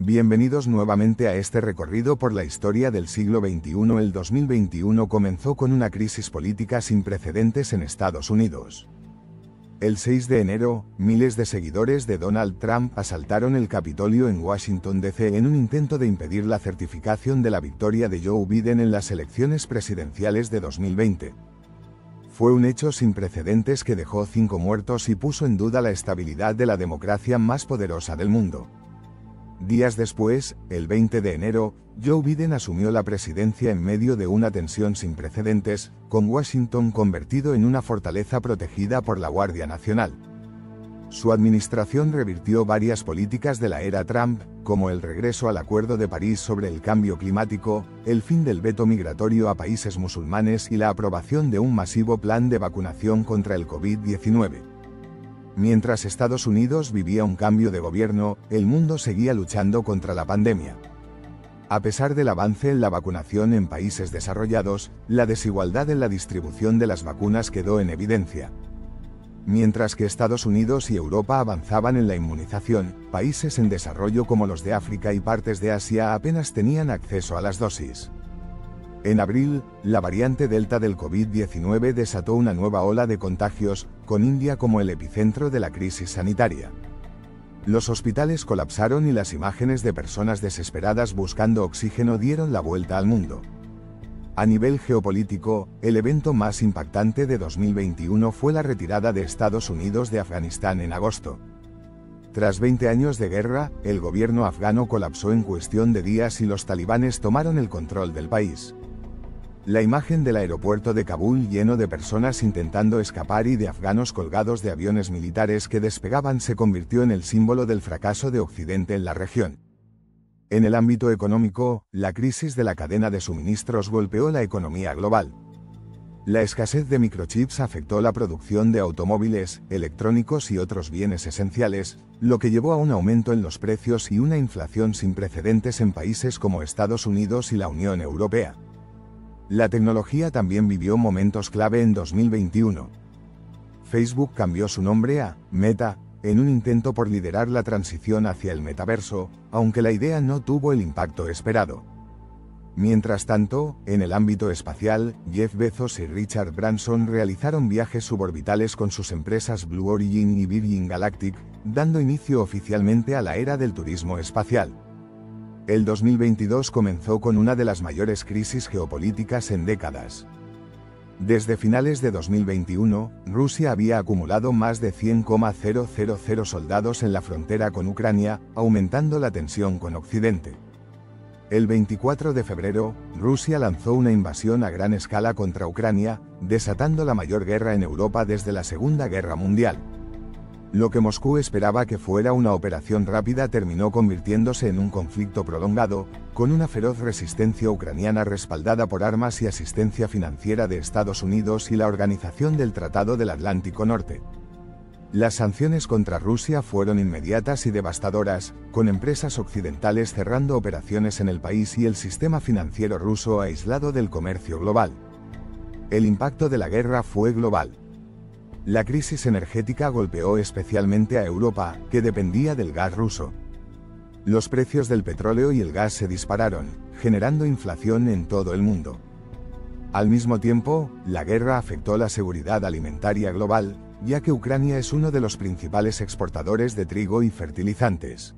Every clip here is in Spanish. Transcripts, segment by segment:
Bienvenidos nuevamente a este recorrido por la historia del siglo XXI. El 2021 comenzó con una crisis política sin precedentes en Estados Unidos. El 6 de enero, miles de seguidores de Donald Trump asaltaron el Capitolio en Washington, D.C. en un intento de impedir la certificación de la victoria de Joe Biden en las elecciones presidenciales de 2020. Fue un hecho sin precedentes que dejó 5 muertos y puso en duda la estabilidad de la democracia más poderosa del mundo. Días después, el 20 de enero, Joe Biden asumió la presidencia en medio de una tensión sin precedentes, con Washington convertido en una fortaleza protegida por la Guardia Nacional. Su administración revirtió varias políticas de la era Trump, como el regreso al Acuerdo de París sobre el cambio climático, el fin del veto migratorio a países musulmanes y la aprobación de un masivo plan de vacunación contra el COVID-19. Mientras Estados Unidos vivía un cambio de gobierno, el mundo seguía luchando contra la pandemia. A pesar del avance en la vacunación en países desarrollados, la desigualdad en la distribución de las vacunas quedó en evidencia. Mientras que Estados Unidos y Europa avanzaban en la inmunización, países en desarrollo como los de África y partes de Asia apenas tenían acceso a las dosis. En abril, la variante Delta del COVID-19 desató una nueva ola de contagios, con India como el epicentro de la crisis sanitaria. Los hospitales colapsaron y las imágenes de personas desesperadas buscando oxígeno dieron la vuelta al mundo. A nivel geopolítico, el evento más impactante de 2021 fue la retirada de Estados Unidos de Afganistán en agosto. Tras 20 años de guerra, el gobierno afgano colapsó en cuestión de días y los talibanes tomaron el control del país. La imagen del aeropuerto de Kabul lleno de personas intentando escapar y de afganos colgados de aviones militares que despegaban se convirtió en el símbolo del fracaso de Occidente en la región. En el ámbito económico, la crisis de la cadena de suministros golpeó la economía global. La escasez de microchips afectó la producción de automóviles, electrónicos y otros bienes esenciales, lo que llevó a un aumento en los precios y una inflación sin precedentes en países como Estados Unidos y la Unión Europea. La tecnología también vivió momentos clave en 2021. Facebook cambió su nombre a Meta, en un intento por liderar la transición hacia el metaverso, aunque la idea no tuvo el impacto esperado. Mientras tanto, en el ámbito espacial, Jeff Bezos y Richard Branson realizaron viajes suborbitales con sus empresas Blue Origin y Virgin Galactic, dando inicio oficialmente a la era del turismo espacial. El 2022 comenzó con una de las mayores crisis geopolíticas en décadas. Desde finales de 2021, Rusia había acumulado más de 100,000 soldados en la frontera con Ucrania, aumentando la tensión con Occidente. El 24 de febrero, Rusia lanzó una invasión a gran escala contra Ucrania, desatando la mayor guerra en Europa desde la Segunda Guerra Mundial. Lo que Moscú esperaba que fuera una operación rápida terminó convirtiéndose en un conflicto prolongado, con una feroz resistencia ucraniana respaldada por armas y asistencia financiera de Estados Unidos y la Organización del Tratado del Atlántico Norte. Las sanciones contra Rusia fueron inmediatas y devastadoras, con empresas occidentales cerrando operaciones en el país y el sistema financiero ruso aislado del comercio global. El impacto de la guerra fue global. La crisis energética golpeó especialmente a Europa, que dependía del gas ruso. Los precios del petróleo y el gas se dispararon, generando inflación en todo el mundo. Al mismo tiempo, la guerra afectó la seguridad alimentaria global, ya que Ucrania es uno de los principales exportadores de trigo y fertilizantes.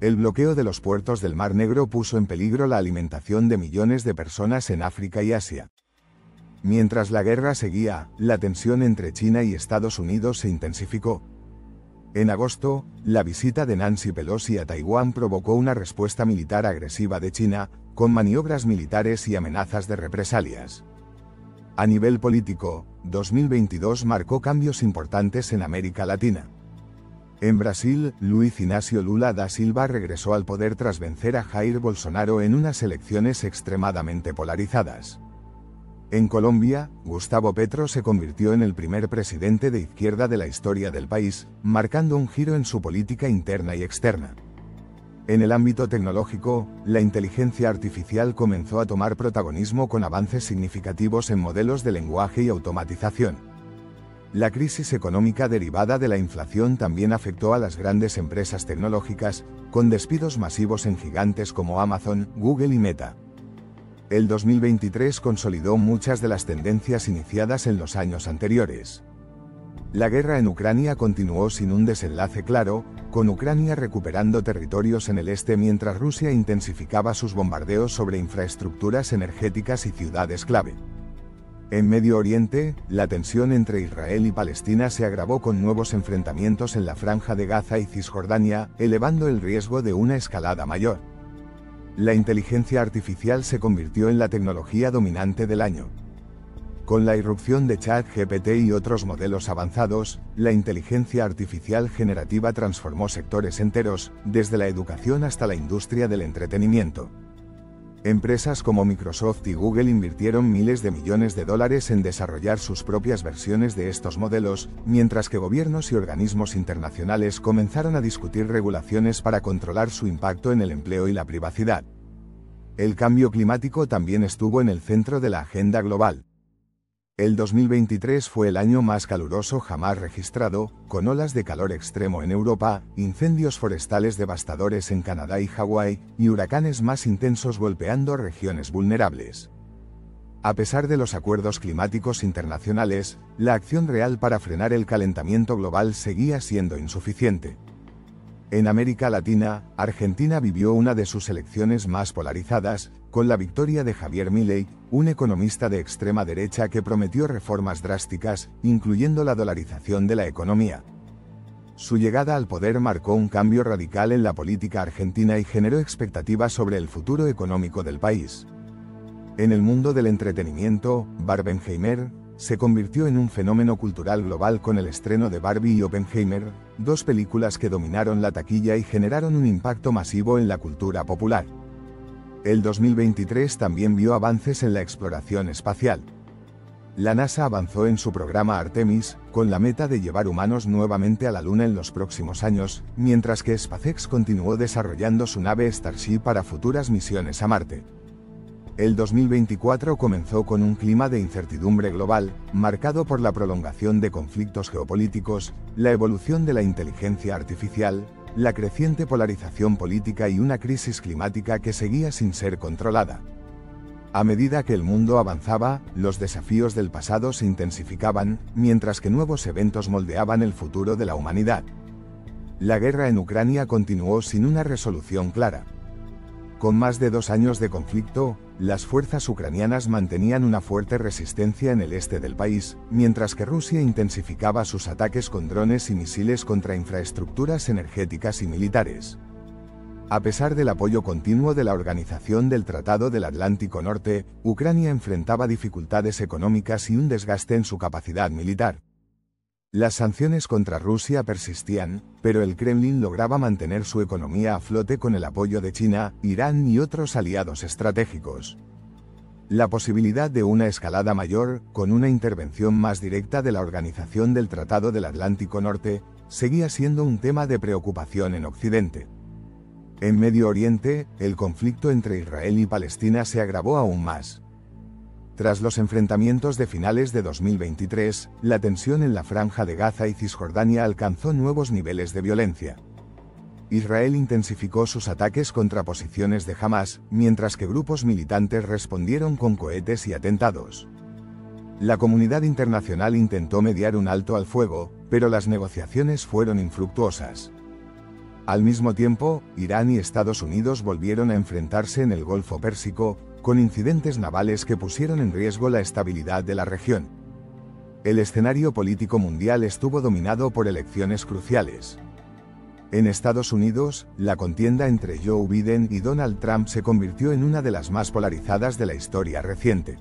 El bloqueo de los puertos del Mar Negro puso en peligro la alimentación de millones de personas en África y Asia. Mientras la guerra seguía, la tensión entre China y Estados Unidos se intensificó. En agosto, la visita de Nancy Pelosi a Taiwán provocó una respuesta militar agresiva de China, con maniobras militares y amenazas de represalias. A nivel político, 2022 marcó cambios importantes en América Latina. En Brasil, Luiz Inácio Lula da Silva regresó al poder tras vencer a Jair Bolsonaro en unas elecciones extremadamente polarizadas. En Colombia, Gustavo Petro se convirtió en el primer presidente de izquierda de la historia del país, marcando un giro en su política interna y externa. En el ámbito tecnológico, la inteligencia artificial comenzó a tomar protagonismo con avances significativos en modelos de lenguaje y automatización. La crisis económica derivada de la inflación también afectó a las grandes empresas tecnológicas, con despidos masivos en gigantes como Amazon, Google y Meta. El 2023 consolidó muchas de las tendencias iniciadas en los años anteriores. La guerra en Ucrania continuó sin un desenlace claro, con Ucrania recuperando territorios en el este mientras Rusia intensificaba sus bombardeos sobre infraestructuras energéticas y ciudades clave. En Medio Oriente, la tensión entre Israel y Palestina se agravó con nuevos enfrentamientos en la Franja de Gaza y Cisjordania, elevando el riesgo de una escalada mayor. La inteligencia artificial se convirtió en la tecnología dominante del año. Con la irrupción de ChatGPT y otros modelos avanzados, la inteligencia artificial generativa transformó sectores enteros, desde la educación hasta la industria del entretenimiento. Empresas como Microsoft y Google invirtieron miles de millones de dólares en desarrollar sus propias versiones de estos modelos, mientras que gobiernos y organismos internacionales comenzaron a discutir regulaciones para controlar su impacto en el empleo y la privacidad. El cambio climático también estuvo en el centro de la agenda global. El 2023 fue el año más caluroso jamás registrado, con olas de calor extremo en Europa, incendios forestales devastadores en Canadá y Hawái, y huracanes más intensos golpeando regiones vulnerables. A pesar de los acuerdos climáticos internacionales, la acción real para frenar el calentamiento global seguía siendo insuficiente. En América Latina, Argentina vivió una de sus elecciones más polarizadas, con la victoria de Javier Milei, un economista de extrema derecha que prometió reformas drásticas, incluyendo la dolarización de la economía. Su llegada al poder marcó un cambio radical en la política argentina y generó expectativas sobre el futuro económico del país. En el mundo del entretenimiento, Barbenheimer se convirtió en un fenómeno cultural global con el estreno de Barbie y Oppenheimer, dos películas que dominaron la taquilla y generaron un impacto masivo en la cultura popular. El 2023 también vio avances en la exploración espacial. La NASA avanzó en su programa Artemis, con la meta de llevar humanos nuevamente a la Luna en los próximos años, mientras que SpaceX continuó desarrollando su nave Starship para futuras misiones a Marte. El 2024 comenzó con un clima de incertidumbre global, marcado por la prolongación de conflictos geopolíticos, la evolución de la inteligencia artificial, la creciente polarización política y una crisis climática que seguía sin ser controlada. A medida que el mundo avanzaba, los desafíos del pasado se intensificaban, mientras que nuevos eventos moldeaban el futuro de la humanidad. La guerra en Ucrania continuó sin una resolución clara. Con más de 2 años de conflicto, las fuerzas ucranianas mantenían una fuerte resistencia en el este del país, mientras que Rusia intensificaba sus ataques con drones y misiles contra infraestructuras energéticas y militares. A pesar del apoyo continuo de la Organización del Tratado del Atlántico Norte, Ucrania enfrentaba dificultades económicas y un desgaste en su capacidad militar. Las sanciones contra Rusia persistían, pero el Kremlin lograba mantener su economía a flote con el apoyo de China, Irán y otros aliados estratégicos. La posibilidad de una escalada mayor, con una intervención más directa de la Organización del Tratado del Atlántico Norte, seguía siendo un tema de preocupación en Occidente. En Medio Oriente, el conflicto entre Israel y Palestina se agravó aún más. Tras los enfrentamientos de finales de 2023, la tensión en la Franja de Gaza y Cisjordania alcanzó nuevos niveles de violencia. Israel intensificó sus ataques contra posiciones de Hamás, mientras que grupos militantes respondieron con cohetes y atentados. La comunidad internacional intentó mediar un alto al fuego, pero las negociaciones fueron infructuosas. Al mismo tiempo, Irán y Estados Unidos volvieron a enfrentarse en el Golfo Pérsico, con incidentes navales que pusieron en riesgo la estabilidad de la región. El escenario político mundial estuvo dominado por elecciones cruciales. En Estados Unidos, la contienda entre Joe Biden y Donald Trump se convirtió en una de las más polarizadas de la historia reciente.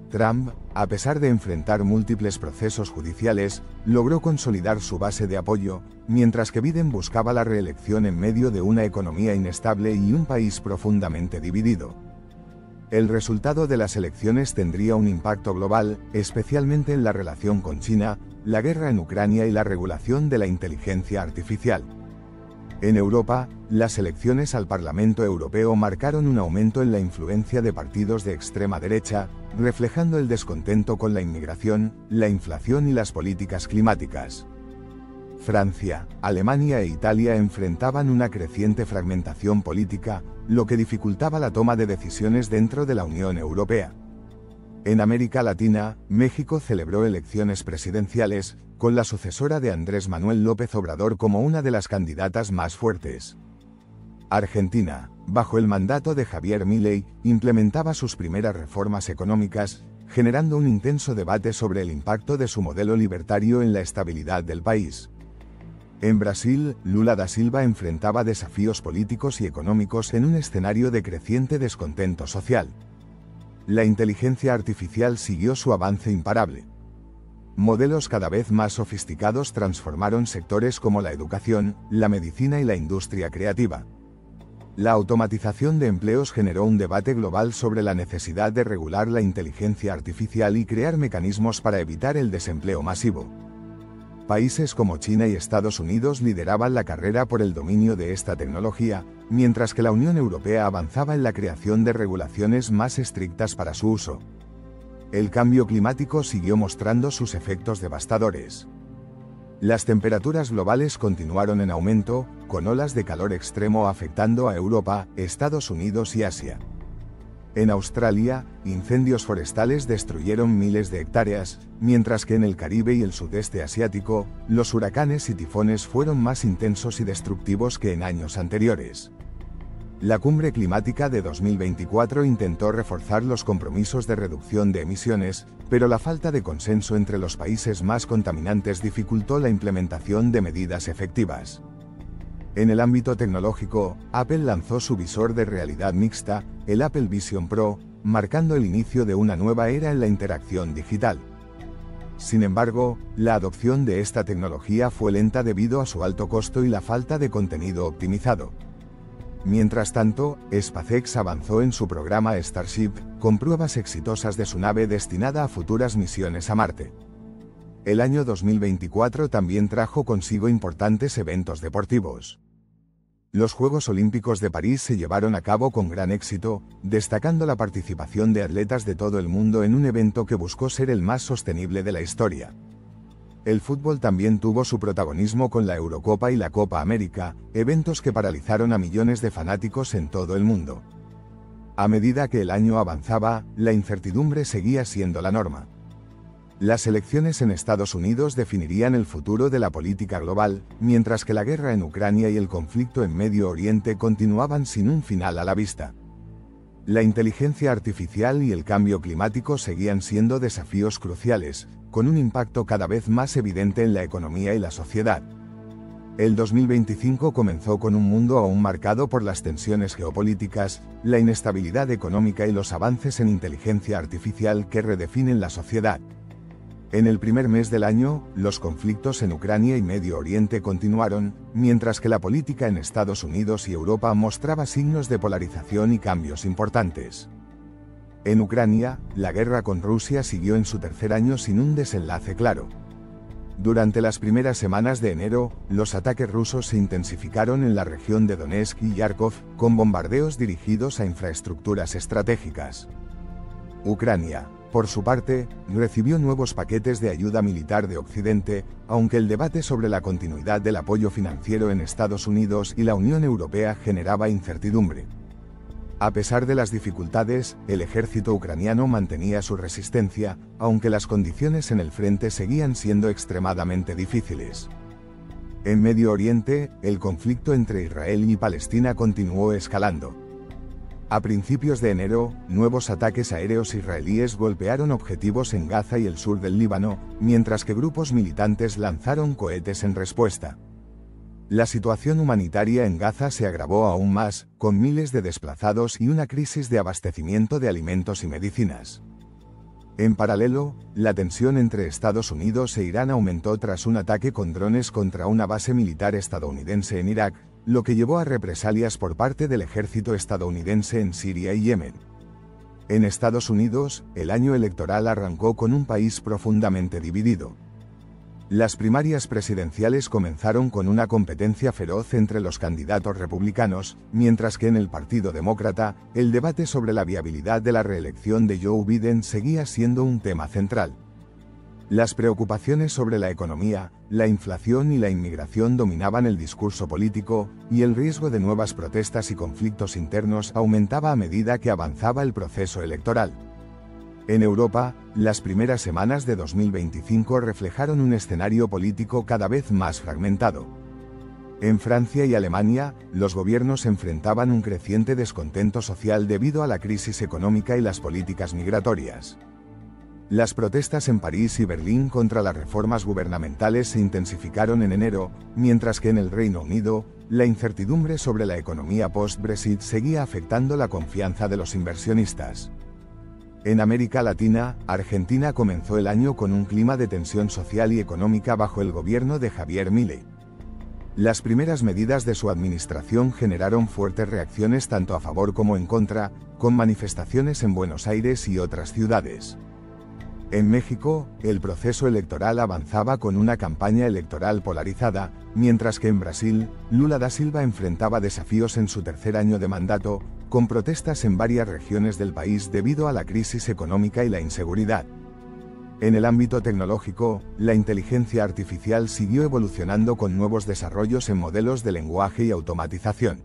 Trump, a pesar de enfrentar múltiples procesos judiciales, logró consolidar su base de apoyo, mientras que Biden buscaba la reelección en medio de una economía inestable y un país profundamente dividido. El resultado de las elecciones tendría un impacto global, especialmente en la relación con China, la guerra en Ucrania y la regulación de la inteligencia artificial. En Europa, las elecciones al Parlamento Europeo marcaron un aumento en la influencia de partidos de extrema derecha, reflejando el descontento con la inmigración, la inflación y las políticas climáticas. Francia, Alemania e Italia enfrentaban una creciente fragmentación política, lo que dificultaba la toma de decisiones dentro de la Unión Europea. En América Latina, México celebró elecciones presidenciales, con la sucesora de Andrés Manuel López Obrador como una de las candidatas más fuertes. Argentina, bajo el mandato de Javier Milei, implementaba sus primeras reformas económicas, generando un intenso debate sobre el impacto de su modelo libertario en la estabilidad del país. En Brasil, Lula da Silva enfrentaba desafíos políticos y económicos en un escenario de creciente descontento social. La inteligencia artificial siguió su avance imparable. Modelos cada vez más sofisticados transformaron sectores como la educación, la medicina y la industria creativa. La automatización de empleos generó un debate global sobre la necesidad de regular la inteligencia artificial y crear mecanismos para evitar el desempleo masivo. Países como China y Estados Unidos lideraban la carrera por el dominio de esta tecnología, mientras que la Unión Europea avanzaba en la creación de regulaciones más estrictas para su uso. El cambio climático siguió mostrando sus efectos devastadores. Las temperaturas globales continuaron en aumento, con olas de calor extremo afectando a Europa, Estados Unidos y Asia. En Australia, incendios forestales destruyeron miles de hectáreas, mientras que en el Caribe y el sudeste asiático, los huracanes y tifones fueron más intensos y destructivos que en años anteriores. La Cumbre Climática de 2024 intentó reforzar los compromisos de reducción de emisiones, pero la falta de consenso entre los países más contaminantes dificultó la implementación de medidas efectivas. En el ámbito tecnológico, Apple lanzó su visor de realidad mixta, el Apple Vision Pro, marcando el inicio de una nueva era en la interacción digital. Sin embargo, la adopción de esta tecnología fue lenta debido a su alto costo y la falta de contenido optimizado. Mientras tanto, SpaceX avanzó en su programa Starship, con pruebas exitosas de su nave destinada a futuras misiones a Marte. El año 2024 también trajo consigo importantes eventos deportivos. Los Juegos Olímpicos de París se llevaron a cabo con gran éxito, destacando la participación de atletas de todo el mundo en un evento que buscó ser el más sostenible de la historia. El fútbol también tuvo su protagonismo con la Eurocopa y la Copa América, eventos que paralizaron a millones de fanáticos en todo el mundo. A medida que el año avanzaba, la incertidumbre seguía siendo la norma. Las elecciones en Estados Unidos definirían el futuro de la política global, mientras que la guerra en Ucrania y el conflicto en Medio Oriente continuaban sin un final a la vista. La inteligencia artificial y el cambio climático seguían siendo desafíos cruciales, con un impacto cada vez más evidente en la economía y la sociedad. El 2025 comenzó con un mundo aún marcado por las tensiones geopolíticas, la inestabilidad económica y los avances en inteligencia artificial que redefinen la sociedad. En el primer mes del año, los conflictos en Ucrania y Medio Oriente continuaron, mientras que la política en Estados Unidos y Europa mostraba signos de polarización y cambios importantes. En Ucrania, la guerra con Rusia siguió en su tercer año sin un desenlace claro. Durante las primeras semanas de enero, los ataques rusos se intensificaron en la región de Donetsk y Kharkov, con bombardeos dirigidos a infraestructuras estratégicas. Ucrania, por su parte, recibió nuevos paquetes de ayuda militar de Occidente, aunque el debate sobre la continuidad del apoyo financiero en Estados Unidos y la Unión Europea generaba incertidumbre. A pesar de las dificultades, el ejército ucraniano mantenía su resistencia, aunque las condiciones en el frente seguían siendo extremadamente difíciles. En Medio Oriente, el conflicto entre Israel y Palestina continuó escalando. A principios de enero, nuevos ataques aéreos israelíes golpearon objetivos en Gaza y el sur del Líbano, mientras que grupos militantes lanzaron cohetes en respuesta. La situación humanitaria en Gaza se agravó aún más, con miles de desplazados y una crisis de abastecimiento de alimentos y medicinas. En paralelo, la tensión entre Estados Unidos e Irán aumentó tras un ataque con drones contra una base militar estadounidense en Irak, lo que llevó a represalias por parte del ejército estadounidense en Siria y Yemen. En Estados Unidos, el año electoral arrancó con un país profundamente dividido. Las primarias presidenciales comenzaron con una competencia feroz entre los candidatos republicanos, mientras que en el Partido Demócrata, el debate sobre la viabilidad de la reelección de Joe Biden seguía siendo un tema central. Las preocupaciones sobre la economía, la inflación y la inmigración dominaban el discurso político, y el riesgo de nuevas protestas y conflictos internos aumentaba a medida que avanzaba el proceso electoral. En Europa, las primeras semanas de 2025 reflejaron un escenario político cada vez más fragmentado. En Francia y Alemania, los gobiernos enfrentaban un creciente descontento social debido a la crisis económica y las políticas migratorias. Las protestas en París y Berlín contra las reformas gubernamentales se intensificaron en enero, mientras que en el Reino Unido, la incertidumbre sobre la economía post-Brexit seguía afectando la confianza de los inversionistas. En América Latina, Argentina comenzó el año con un clima de tensión social y económica bajo el gobierno de Javier Milei. Las primeras medidas de su administración generaron fuertes reacciones tanto a favor como en contra, con manifestaciones en Buenos Aires y otras ciudades. En México, el proceso electoral avanzaba con una campaña electoral polarizada, mientras que en Brasil, Lula da Silva enfrentaba desafíos en su tercer año de mandato, con protestas en varias regiones del país debido a la crisis económica y la inseguridad. En el ámbito tecnológico, la inteligencia artificial siguió evolucionando con nuevos desarrollos en modelos de lenguaje y automatización.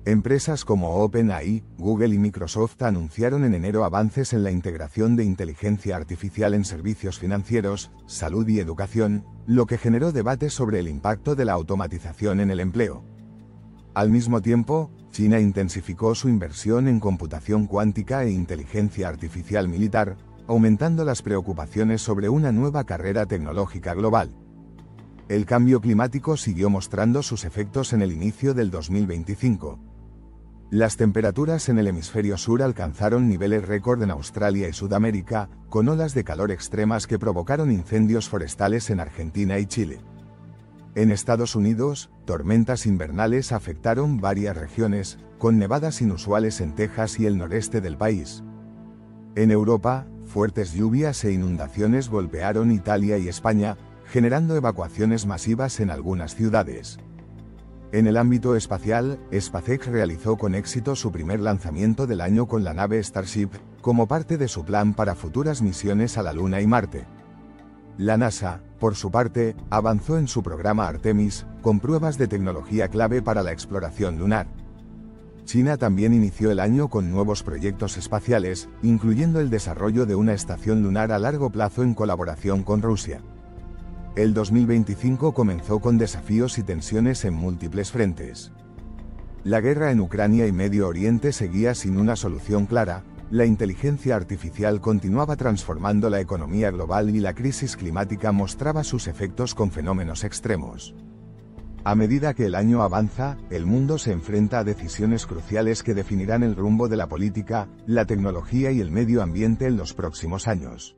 Empresas como OpenAI, Google y Microsoft anunciaron en enero avances en la integración de inteligencia artificial en servicios financieros, salud y educación, lo que generó debates sobre el impacto de la automatización en el empleo. Al mismo tiempo, China intensificó su inversión en computación cuántica e inteligencia artificial militar, aumentando las preocupaciones sobre una nueva carrera tecnológica global. El cambio climático siguió mostrando sus efectos en el inicio del 2025. Las temperaturas en el hemisferio sur alcanzaron niveles récord en Australia y Sudamérica, con olas de calor extremas que provocaron incendios forestales en Argentina y Chile. En Estados Unidos, tormentas invernales afectaron varias regiones, con nevadas inusuales en Texas y el noreste del país. En Europa, fuertes lluvias e inundaciones golpearon Italia y España, generando evacuaciones masivas en algunas ciudades. En el ámbito espacial, SpaceX realizó con éxito su primer lanzamiento del año con la nave Starship, como parte de su plan para futuras misiones a la Luna y Marte. La NASA, por su parte, avanzó en su programa Artemis, con pruebas de tecnología clave para la exploración lunar. China también inició el año con nuevos proyectos espaciales, incluyendo el desarrollo de una estación lunar a largo plazo en colaboración con Rusia. El 2025 comenzó con desafíos y tensiones en múltiples frentes. La guerra en Ucrania y Medio Oriente seguía sin una solución clara, la inteligencia artificial continuaba transformando la economía global y la crisis climática mostraba sus efectos con fenómenos extremos. A medida que el año avanza, el mundo se enfrenta a decisiones cruciales que definirán el rumbo de la política, la tecnología y el medio ambiente en los próximos años.